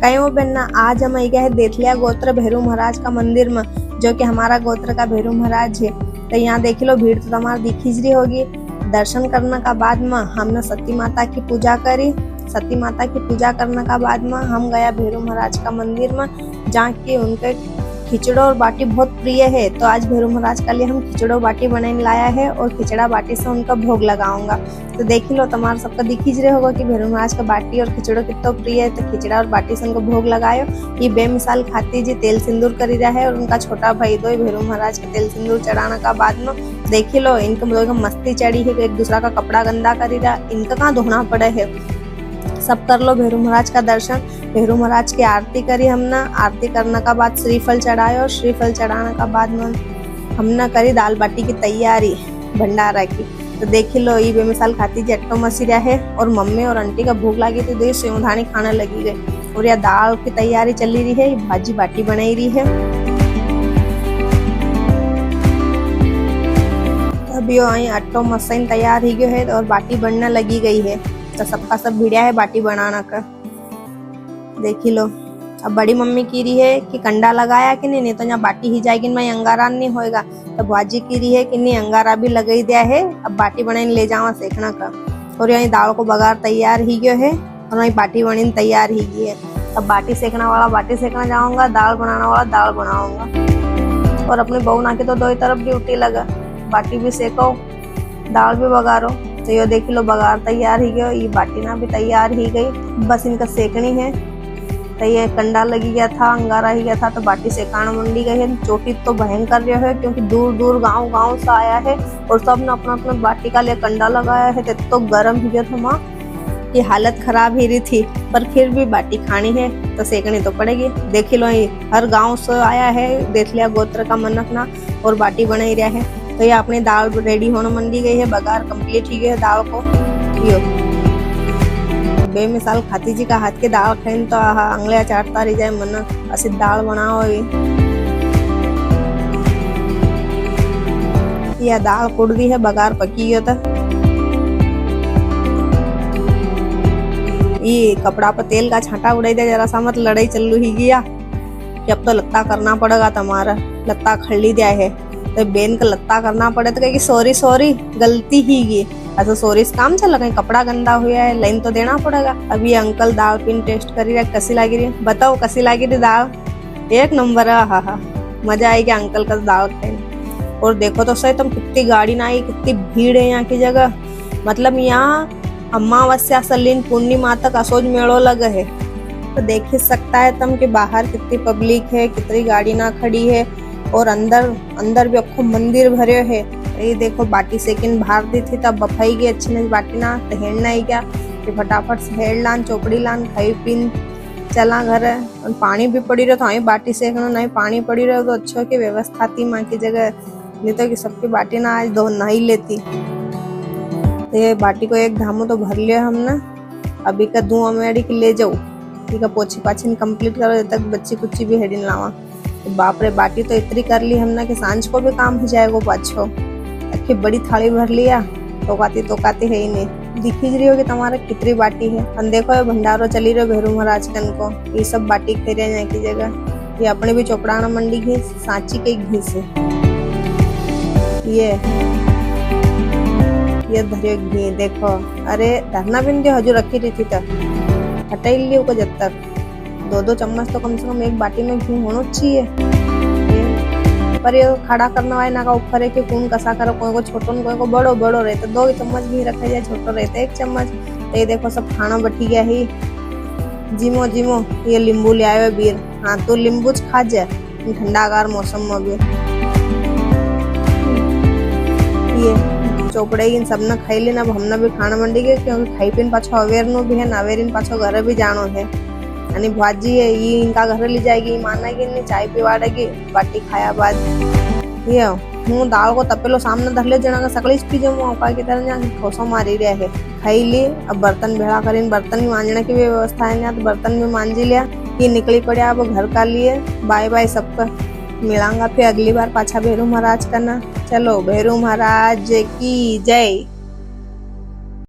कहीं वो बहना आज हम आई गए देथलिया गोत्र भैरू महाराज का मंदिर में, जो कि हमारा गोत्र का भैरू महाराज है। तो यहाँ देख लो भीड़ तो तुम्हारी दिखी रही होगी। दर्शन करने का बाद में हमने सती माता की पूजा करी। सती माता की पूजा करने का बाद में हम गया भैरू महाराज का मंदिर में, जहाँ की उनके खिचड़ा और बाटी बहुत प्रिय है। तो आज भैरू महाराज के लिए हम खिचड़ा और बाटी बनाने लाया है और खिचड़ा बाटी से उनका भोग लगाऊंगा। तो देख लो तुम्हारा सबका दिख ही रहे होगा कि भैरू महाराज का बाटी और खिचड़ा कितना प्रिय है। तो खिचड़ा और बाटी से उनको भोग लगायो। ये बेमिसाल खाती जी तेल सिंदूर करी रहा है और उनका छोटा भाई दो भैरू महाराज का तेल सिंदूर चढ़ाने का बाद में देख लो इनको मस्ती चढ़ी है, एक दूसरा का कपड़ा गंदा करी रहा, इनका कहाँ धोना पड़े है। सब कर लो भैरू महाराज का दर्शन। भैरू महाराज की आरती करी हमने। आरती करने का बाद श्रीफल चढ़ाए और श्रीफल चढ़ाने का बाद में हमने करी दाल बाटी की तैयारी भंडारा की। तो देख लो ये बेमिसाल खाती जी अट्टो मसीरा है और मम्मी और आंटी का भूख लगी तो दे सेवधानी खाने लगी गई और यह दाल की तैयारी चली रही है, भाजी बाटी बनाई रही है। अभी अट्टो मसीन तैयार ही गयो है और बाटी बनने लगी गई है। तो सबका सब भिड़िया है बाटी बनाना का। देखी लो अब बड़ी मम्मी की रही है कि कंडा लगाया कि नहीं तो यहाँ बाटी ही जाएगी, मैं अंगारा नहीं होएगा। तो भाजी की रही है कि नहीं अंगारा भी लगाई दिया है, अब बाटी बनाने ले जावा सेकना का। और यही दाल को बगार तैयार ही गयो है और वही बाटी बनाने तैयार ही गई है। अब बाटी सेकना वाला बाटी सेकना जाऊंगा, दाल बनाना वाला दाल बनाऊंगा। और अपनी बहू ना के तो दो ही तरफ ड्यूटी लगा, बाटी भी सेको दाल भी बगारो। तो ये देख लो बगार तैयार ही गया, ये बाटी ना भी तैयार ही गई, बस इनका सेकनी है। तो ये कंडा लगी गया था, अंगारा ही गया था, तो बाटी सेकाना मंडी गई है। चोटी तो भयंकर रहा है क्योंकि दूर दूर गांव से आया है और सब ने अपना अपना बाटी का लिए कंडा लगाया है। तो गर्म ही गया था माँ की हालत खराब ही रही थी, पर फिर भी बाटी खानी है तो सेकनी तो पड़ेगी। देख लो ये हर गाँव से आया है देथलिया गोत्र का मनकना और बाटी बना ही रहा है। तो ये अपनी दाल रेडी होने मंडी गई है, बगार कंप्लीट ही गई है दाल को। यो बेमिसाल खाती जी का हाथ के दाल खाइन तो अंगले चाटता रह जाए मन, ऐसी दाल बनाओ। ये दाल कुड़ है, बगार पकी हो। ये कपड़ा पर तेल का छांटा उड़ाई दे, जरा सा मत लड़ाई चलू ही गया कि अब तो लत्ता करना पड़ेगा, तुम्हारा लत्ता खड़ी दिया है तो बेन का लत्ता करना पड़े। तो कहेगी सॉरी सॉरी गलती ही गई, ऐसा सॉरी से काम चल कहीं कपड़ा गंदा हुआ है, लाइन तो देना पड़ेगा। अभी अंकल दाल पिन टेस्ट करी रहे, कैसी लगी रही बताओ, कैसी लगी रही दाल? एक नंबर है। हाँ मजा आएगी अंकल का दाल खाने। और देखो तो सही तुम कितनी गाड़ी ना आई, कितनी भीड़ है यहाँ की जगह। मतलब यहाँ अमावस्या से लेन पूर्णिमा तक असोज मेड़ो लगा है। तो देख ही सकता है तुम कि बाहर कितनी पब्लिक है, कितनी गाड़ी ना खड़ी है और अंदर भी अखो मंदिर भरे है। ये देखो बाटी सेकिन बाहर दी थी तब बफाई गई अच्छी नहीं बाटी ना, तो हेड़ना ही क्या कि फटाफट से हेड़ लान चौपड़ी लान खाई पीन चला घर है। और पानी भी पड़ी रहे तो वहीं बाटी सेकना, नहीं पानी पड़ी रहे तो अच्छो की व्यवस्था थी माँ की जगह, नहीं तो कि सबकी बाटी ना आज दो नहीं लेती। तो ये बाटी को एक धामो तो भर लिया हमने। अभी का धुआं मेड़ी की ले जाऊ, ठीक है पोछी पाछी कंप्लीट करो जब तक बच्ची कुच्ची भी हेडिन लावा। तो बाप रे बाटी तो इतनी कर ली हमने कि सांझ को भी काम हो जाएगा पाछो। अखी बड़ी थाली भर लिया, तोकाती है ही नहीं। दिख ही रही होगी तुम्हारा कितनी बाटी है। हम देखो ये भंडारो चली रहे भैरू महाराज कन को, ये सब बाटी खा रहे हैं की जगह। ये अपने भी चोपड़ाना मंडी घी सांची के घी से ये धरे घी देखो। अरे धरना बिन के हजू रखी रही थी तक हटाई लियो को जब तक 2-2 चम्मच तो कम से कम एक बाटी में घी होना चाहिए। पर ये खड़ा करने वाले ना का ऊपर है कि कौन कसा करो, कोई को छोटो कोई को बड़ो रहते 2 चम्मच घी रखा जाए, छोटो रहते 1 चम्मच। तो ये देखो सब खाना बटी गया ही। जिमो ये नींबू ले आयो बीर, हाँ तो नींबू खा जाए ठंडागार मौसम में भी। ये चोपड़े इन सबने खाई लेना, अब हमने भी खाना मंडी गए क्योंकि खाई पीन पाछो अवेर नो भी है, अवेर पाछो घर भी जानो है। यानी भाजी है ये इनका घर ले जाएगी, माना कि नहीं चाय पिवाड़ेगी बाटी खाया बाद। ये हूँ दाल को तपेलो सामने धर ले जना सकली पी जाऊँ मौका की तरह ठोसो मारी रहा है। खाई ली, अब बर्तन भेड़ा कर बर्तन भी मांजने की भी व्यवस्था है यहाँ, तो बर्तन भी मांझी लिया। ये निकली पड़ा अब घर का लिए। बाय बाय सबका, मिलांगा फिर अगली बार पाछा भैरू महाराज करना। चलो भैरू महाराज की जय।